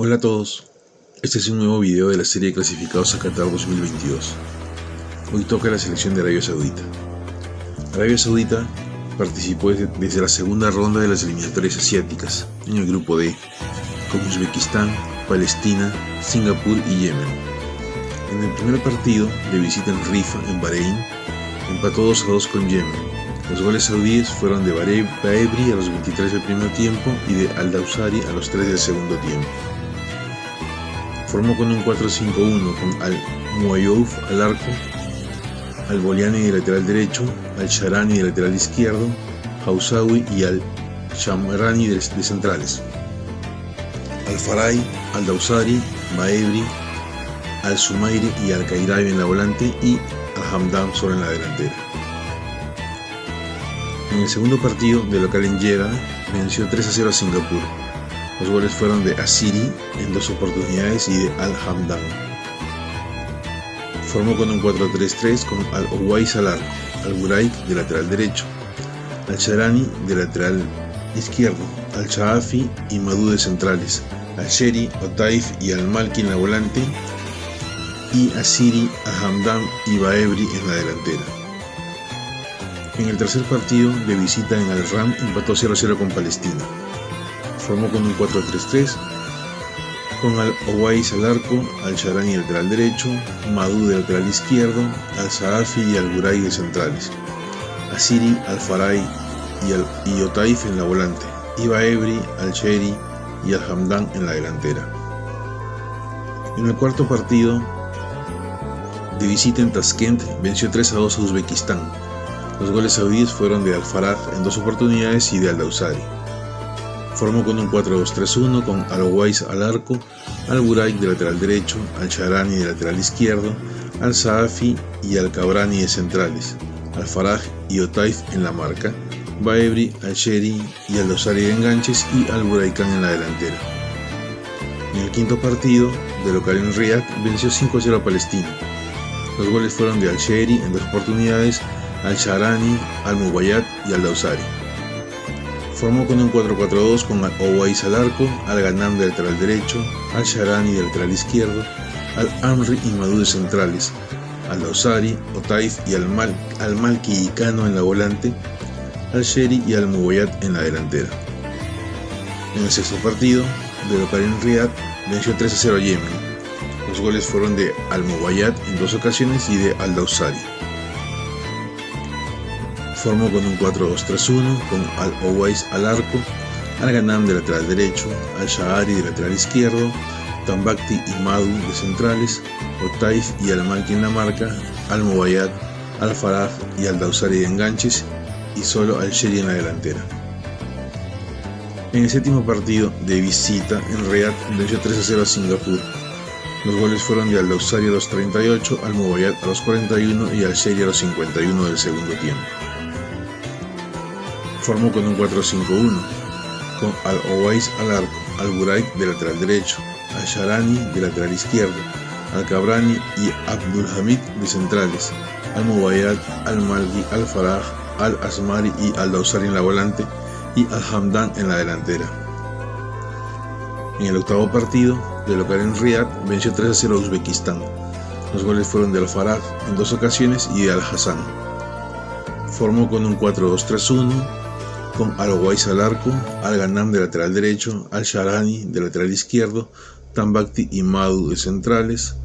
Hola a todos, este es un nuevo video de la serie de clasificados a Qatar 2022. Hoy toca la selección de Arabia Saudita. Arabia Saudita participó desde la segunda ronda de las eliminatorias asiáticas, en el grupo D, con Uzbekistán, Palestina, Singapur y Yemen. En el primer partido, de visita en Rifa, en Bahrein, empató 2-2 con Yemen. Los goles saudíes fueron de Baebri a los 23 del primer tiempo y de Al-Dawsari a los 3 del segundo tiempo. Formó con un 4-5-1 con Al-Muayouf al arco, Al-Boliani de lateral derecho, Al-Sharani de lateral izquierdo, Hawsawi y Al-Shamrani de centrales, Al-Farai, Al-Dawsari, Baebri, Al-Sumairi y Al-Kairawi en la volante y Al-Hamdan solo en la delantera. En el segundo partido, de local en Jeddah, venció 3-0 a Singapur. Los goles fueron de Asiri en 2 oportunidades y de Al-Hamdan. Formó con un 4-3-3 con Al-Owais al arco, Al-Buraik de lateral derecho, Al-Sharani de lateral izquierdo, Al-Shaafi y Madou de centrales, Al-Sheri, Otaif y Al-Malki en la volante y Asiri, Al-Hamdan y Baebri en la delantera. En el tercer partido, de visita en Al-Ram, empató 0-0 con Palestina. Formó con un 4-3-3 con Al-Owais al arco, Al-Sharani de lateral derecho, Madou de lateral izquierdo, Al-Shaafi y Al-Buraik de centrales, Asiri, Al-Farai y Otaif en la volante, y Baebri, Al-Sheri y Al-Hamdan en la delantera. En el cuarto partido, de visita en Tashkent, venció 3-2 a Uzbekistán. Los goles saudíes fueron de Al-Faraj en 2 oportunidades y de Al-Dawsari. Formó con un 4-2-3-1 con Al-Owais al arco, Al-Buraik de lateral derecho, Al-Sharani de lateral izquierdo, Al-Shaafi y Al-Kabrani de centrales, Al-Faraj y Otaif en la marca, Baebri, Al-Sheri y Al-Dawsari de enganches y Al-Buraikan en la delantera. En el quinto partido, de local en Riyadh, venció 5-0 a Palestina. Los goles fueron de Al-Sheri en 2 oportunidades, Al-Sharani, Al-Mubayat y Al-Dawsari. Formó con un 4-4-2 con Al-Owais al arco, Al-Ghanam de lateral derecho, Al-Sharani de lateral izquierdo, Al-Amri y Madou de centrales, Al-Dawsari, Otaif y Al-Malki y Kano en la volante, Al-Sheri y Al-Mubayat en la delantera. En el sexto partido, de local en Riyadh, venció 3-0 a Yemen. Los goles fueron de Al-Mubayat en 2 ocasiones y de Al-Dawsari. Formó con un 4-2-3-1 con Al-Owais al arco, Al-Ghanam de lateral derecho, Al-Sha'ari de lateral izquierdo, Tambakti y Madou de centrales, Otaif y Al-Malki en la marca, Al-Mubayat, Al-Faraj y Al-Dawsari de enganches y solo Al-Sheri en la delantera. En el séptimo partido, de visita en Riyadh, venció 3-0 a Singapur. Los goles fueron de Al-Dawsari a los 38, Al-Mubayat a los 41 y Al-Sheri a los 51 del segundo tiempo. Formó con un 4-5-1 con Al-Owais al arco, Al-Buraik de lateral derecho, Al-Sharani de lateral izquierdo, Al-Kabrani y Abdulhamid de centrales, Al-Mubayat, Al-Malki, Al-Faraj, Al-Asmari y Al-Dawsari en la volante y Al-Hamdan en la delantera. En el octavo partido, de local en Riyadh, venció 3-0 a Uzbekistán. Los goles fueron de Al-Faraj en 2 ocasiones y de Al-Hassan. Formó con un 4-2-3-1 con Al-Owais al arco, Al-Ghanam de lateral derecho, Al-Sharani de lateral izquierdo, Tambakti y Madou de centrales,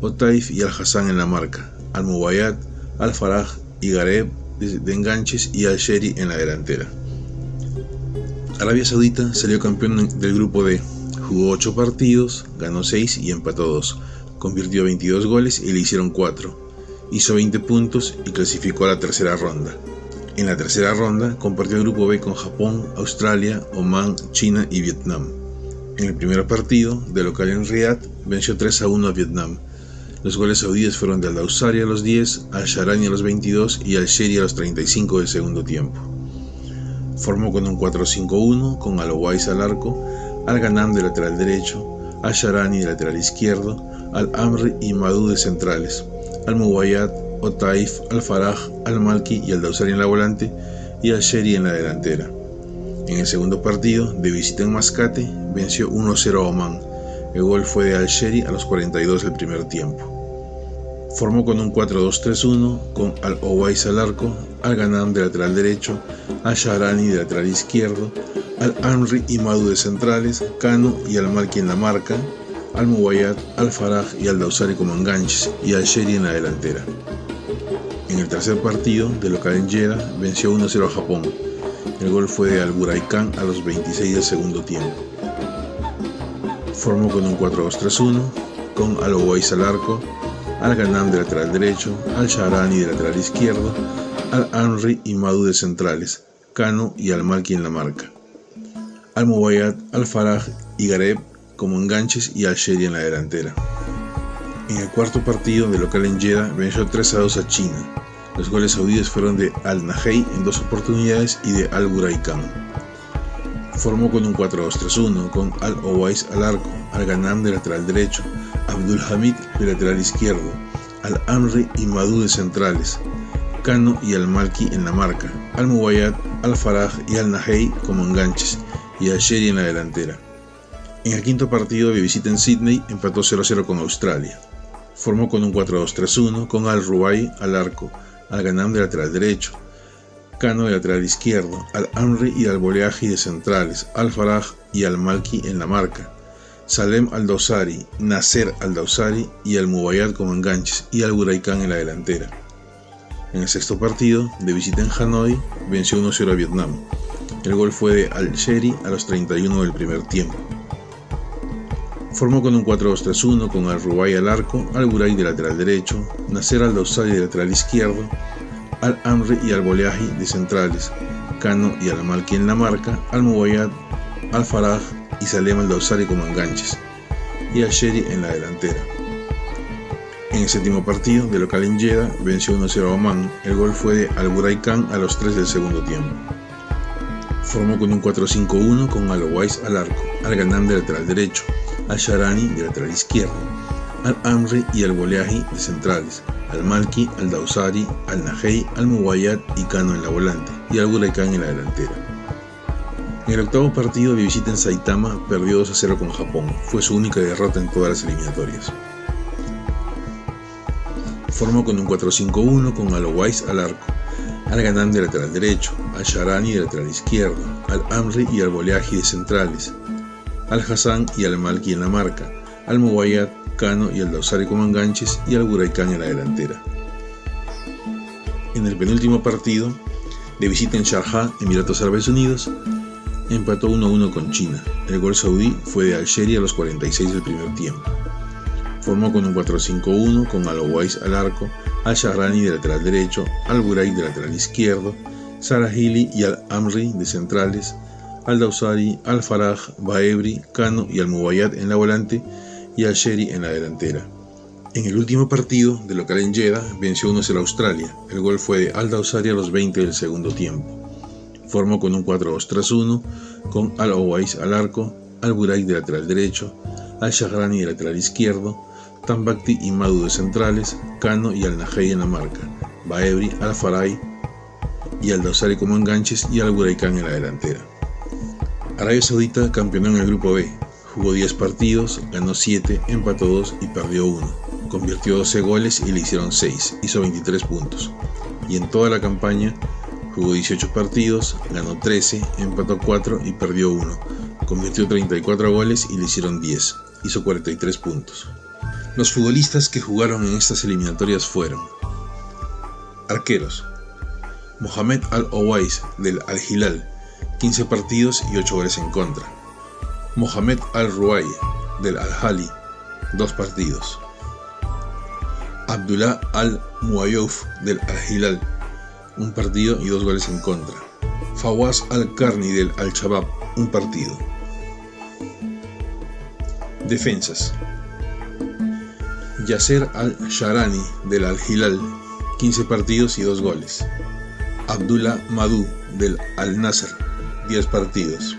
Otaif y Al-Hassan en la marca, Al-Mubayat, Al-Faraj y Gareb de enganches y Al-Sheri en la delantera. Arabia Saudita salió campeón del grupo D, jugó 8 partidos, ganó 6 y empató 2, convirtió 22 goles y le hicieron 4, hizo 20 puntos y clasificó a la tercera ronda. En la tercera ronda compartió el grupo B con Japón, Australia, Omán, China y Vietnam. En el primer partido, de local en Riyadh, venció 3-1 a Vietnam. Los goles saudíes fueron de Al-Dawsari a los 10, Al-Sharani a los 22 y Al-Sheri a los 35 del segundo tiempo. Formó con un 4-5-1 con Al-Owais al arco, Al-Ghanam de lateral derecho, Al-Sharani de lateral izquierdo, Al-Amri y Madou de centrales, Al-Mubayat, Otaif, Al-Faraj, Al-Malki y Al-Dawsari en la volante y Al-Sheri en la delantera. En el segundo partido, de visita en Mascate, venció 1-0 a Omán. El gol fue de Al-Shehri a los 42 del primer tiempo. Formó con un 4-2-3-1 con Al-Owais al arco, Al-Ghanam de lateral derecho, Al-Shahrani de lateral izquierdo, Al-Amri y Madu de centrales, Kanu y Al-Malki en la marca, Al-Muwayyad, Al-Faraj y Al-Dawsari como enganches y Al-Shehri en la delantera. En el tercer partido, de local en Jeddah, venció 1-0 a Japón. El gol fue de Al-Buraikan a los 26 del segundo tiempo. Formó con un 4-2-3-1 con Al-Owais al arco, Al-Ghanam de lateral derecho, Al-Shahrani de lateral izquierdo, Al-Amri y Madu de centrales, Kanu y Al-Malki en la marca, Al-Muwayyad, Al-Faraj y Gareb como enganches y Al-Shehri en la delantera. En el cuarto partido, de local en Jeddah, venció 3-2 a China. Los goles saudíes fueron de Al-Nahey en 2 oportunidades y de Al-Buraikan. Formó con un 4-2-3-1 con Al-Owais al arco, Al-Ghanam de lateral derecho, Abdul Hamid de lateral izquierdo, Al-Amri y Madu de centrales, Kanu y Al-Malki en la marca, Al-Muwayyad, Al-Faraj y Al-Nahey como enganches y Al-Shehri en la delantera. En el quinto partido de visita en Sydney empató 0-0 con Australia. Formó con un 4-2-3-1 con Al-Ruwai al arco, Al-Ghanam de lateral derecho, Kanu de lateral izquierdo, Al-Amri y Al-Boleaji de centrales, Al-Faraj y Al-Malki en la marca, Salem Al-Dawsari, Nasser Al-Dawsari y Al-Muwayyad como enganches y Al-Buraikan en la delantera. En el sexto partido, de visita en Hanoi, venció 1-0 a Vietnam. El gol fue de Al-Shehri a los 31 del primer tiempo. Formó con un 4-2-3-1 con Al-Ruwai al arco, Al-Burai de lateral derecho, Nasser Al-Dawsari de lateral izquierdo, Al-Amri y Al-Boleaji de centrales, Kanu y Al-Malki en la marca, Al-Muwayyad, Al-Faraj y Salem Al-Dawsari como enganches y Al-Shehri en la delantera. En el séptimo partido, de local en Jeddah, venció 1-0 a Omán. El gol fue de Al-Buraikan a los 3 del segundo tiempo. Formó con un 4-5-1 con Al-Owais al arco, Al-Ghanam de lateral derecho, Al-Shahrani de lateral izquierdo, Al-Amri y Al-Boleaji de centrales, Al-Malki, Al-Dawsari, Al-Nahey, Al-Muwayyad y Kanu en la volante y Al-Buraikan en la delantera. En el octavo partido de visita en Saitama perdió 2-0 con Japón. Fue su única derrota en todas las eliminatorias. Formó con un 4-5-1 con Al-Owais al arco, Al-Ghanam de lateral derecho, Al-Shahrani de lateral izquierdo, Al-Amri y Al-Boleaji de centrales, Al-Hassan y Al-Malki en la marca, Al-Muwayyad, Kanu y Al-Dawsari como enganches y Al-Buraikan en la delantera. En el penúltimo partido, de visita en Sharjah, Emiratos Árabes Unidos, empató 1-1 con China. El gol saudí fue de Al-Shehri a los 46 del primer tiempo. Formó con un 4-5-1 con Al-Owais al arco, Al-Shahrani de lateral derecho, Al-Burai de lateral izquierdo, Sarahili y Al-Amri de centrales, Al-Dawsari, Al-Faraj, Baebri, Kanu y Al-Muwayyad en la volante y Al-Shehri en la delantera. En el último partido, de local en Jeddah, venció 1-0 a Australia. El gol fue de Al-Dawsari a los 20 del segundo tiempo. Formó con un 4-2-3-1 con Al-Owais al arco, Al-Burai de lateral derecho, Al-Shahrani de lateral izquierdo, Tambakti y Madu de centrales, Kanu y Al-Nahey en la marca, Baebri, Al-Faraj y Al-Dawsari como enganches y Al-Buraikan en la delantera. Arabia Saudita campeonó en el grupo B, jugó 10 partidos, ganó 7, empató 2 y perdió 1, convirtió 12 goles y le hicieron 6, hizo 23 puntos, y en toda la campaña jugó 18 partidos, ganó 13, empató 4 y perdió 1, convirtió 34 goles y le hicieron 10, hizo 43 puntos. Los futbolistas que jugaron en estas eliminatorias fueron: arqueros: Mohamed Al-Owais del Al-Hilal, 15 partidos y 8 goles en contra. Mohamed Al-Ruwai del Al-Ahly, 2 partidos. Abdullah Al-Muayyouf del Al-Hilal, 1 partido y 2 goles en contra. Fawaz Al-Karni del Al-Shabab, 1 partido. Defensas: Yasser Al-Shahrani del Al-Hilal, 15 partidos y 2 goles. Abdullah Madu del Al-Nasr, 10 partidos.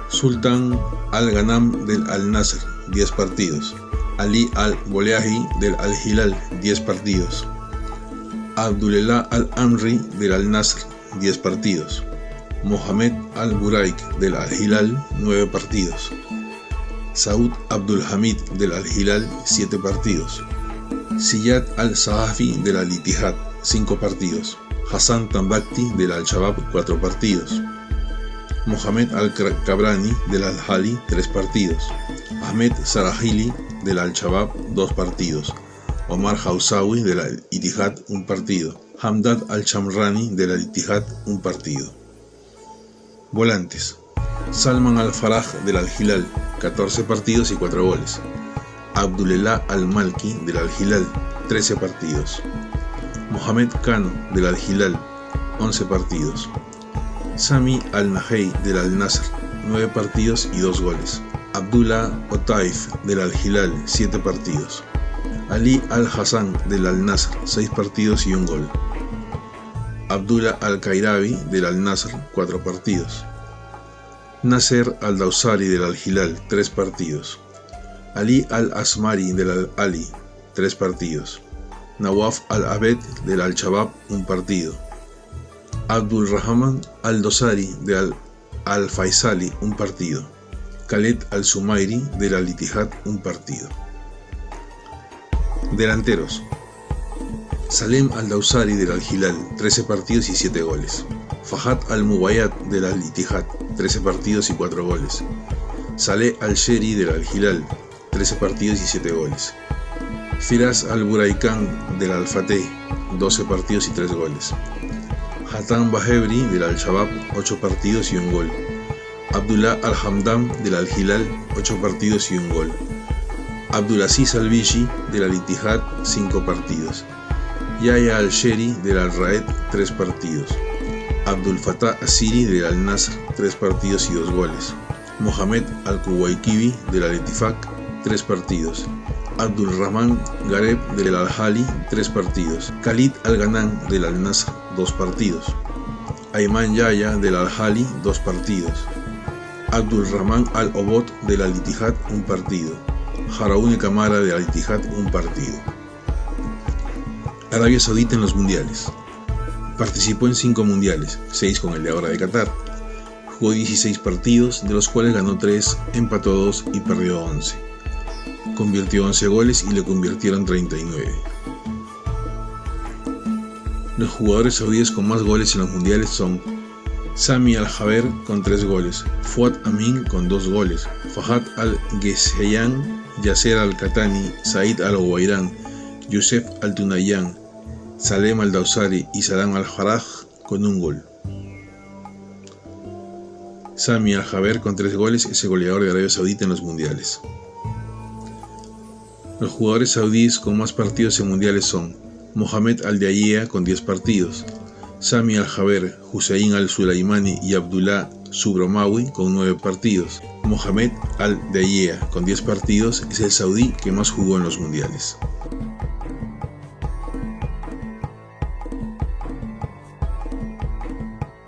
Sultan Al-Ghanam del Al-Nasr, 10 partidos. Ali Al-Boleaji del Al-Hilal, 10 partidos. Abdullah Al-Amri del Al-Nasr, 10 partidos. Mohamed Al-Buraik del Al-Hilal, 9 partidos. Saud Abdulhamid del Al-Hilal 7 partidos. Ziyad Al-Sahafi del Al-Ittihad 5 partidos. Hassan Tambakti del Al-Shabab 4 partidos. Mohamed Al-Kabrani del Al-Ahli 3 partidos. Ahmed Sarahili del Al-Shabab 2 partidos. Omar Hawsawi del Al-Ittihad 1 partido. Hamdad Al-Shamrani del Al-Ittihad 1 partido. Volantes: Salman Al-Faraj del Al-Hilal 14 partidos y 4 goles. Abdullah Al-Malki del Al-Hilal 13 partidos. Mohamed Khan del Al-Hilal 11 partidos. Sami Al-Nahey del Al-Nasr 9 partidos y 2 goles. Abdullah Otaif del Al-Hilal 7 partidos. Ali Al-Hassan del Al-Nasr 6 partidos y 1 gol. Abdullah Al-Kairawi del Al-Nasr 4 partidos. Nasser Al-Dawsari del Al-Hilal 3 partidos. Ali Al-Asmari del Al-Ali 3 partidos. Nawaf Al-Abed del Al-Shabab 1 partido. Abdul Rahman Al-Dosari del Al-Faisali 1 partido. Khaled Al-Sumairi del Al-Ittihad 1 partido. Delanteros: Salem Al-Dawsari del Al-Hilal 13 partidos y 7 goles. Fahad Al-Mubayat del Al-Ittihad 13 partidos y 4 goles. Saleh Al-Sheri del Al-Hilal 13 partidos y 7 goles. Firas Al-Buraikan del Al-Fateh 12 partidos y 3 goles. Hatem Bahebri del Al-Shabab 8 partidos y 1 gol. Abdullah Al-Hamdam del Al-Hilal 8 partidos y 1 gol. Abdulaziz Al-Bishi del Al-Ittihad 5 partidos. Yahya Al-Sheri del Al-Raed 3 partidos. Abdul Fattah Asiri del Al-Nasr 3 partidos y 2 goles. Mohamed Al-Kuwaikibi del Al-Ittifaq 3 partidos. Abdul Rahman Gareb del Al-Ahli 3 partidos. Khalid Al-Ghanan del Al-Nasr 2 partidos. Ayman Yahya del Al-Ahli 2 partidos. Abdul Rahman Al-Obot del Al-Ittihad 1 partido. Haraouni Kamara del Al-Ittihad 1 partido. Arabia Saudita en los mundiales. Participó en 5 mundiales, 6 con el de ahora de Qatar. Jugó 16 partidos, de los cuales ganó 3, empató 2 y perdió 11. Convirtió 11 goles y le convirtieron 39. Los jugadores saudíes con más goles en los mundiales son Sami Al-Jaber con 3 goles, Fuad Amin con 2 goles, Fahad Al-Ghesseyan, Yasser Al-Katani, Said Al-Owairan, Youssef Al-Tunayan, Salem Al-Dawsari y Salam Al-Faraj con 1 gol. Sami Al-Jaber con 3 goles es el goleador de Arabia Saudita en los mundiales. Los jugadores saudíes con más partidos en mundiales son Mohamed Al-Diayea con 10 partidos, Sami Al-Jaber, Hussein Al-Sulaimani y Abdullah Subromawi con 9 partidos. Mohamed Al-Diayea con 10 partidos es el saudí que más jugó en los mundiales.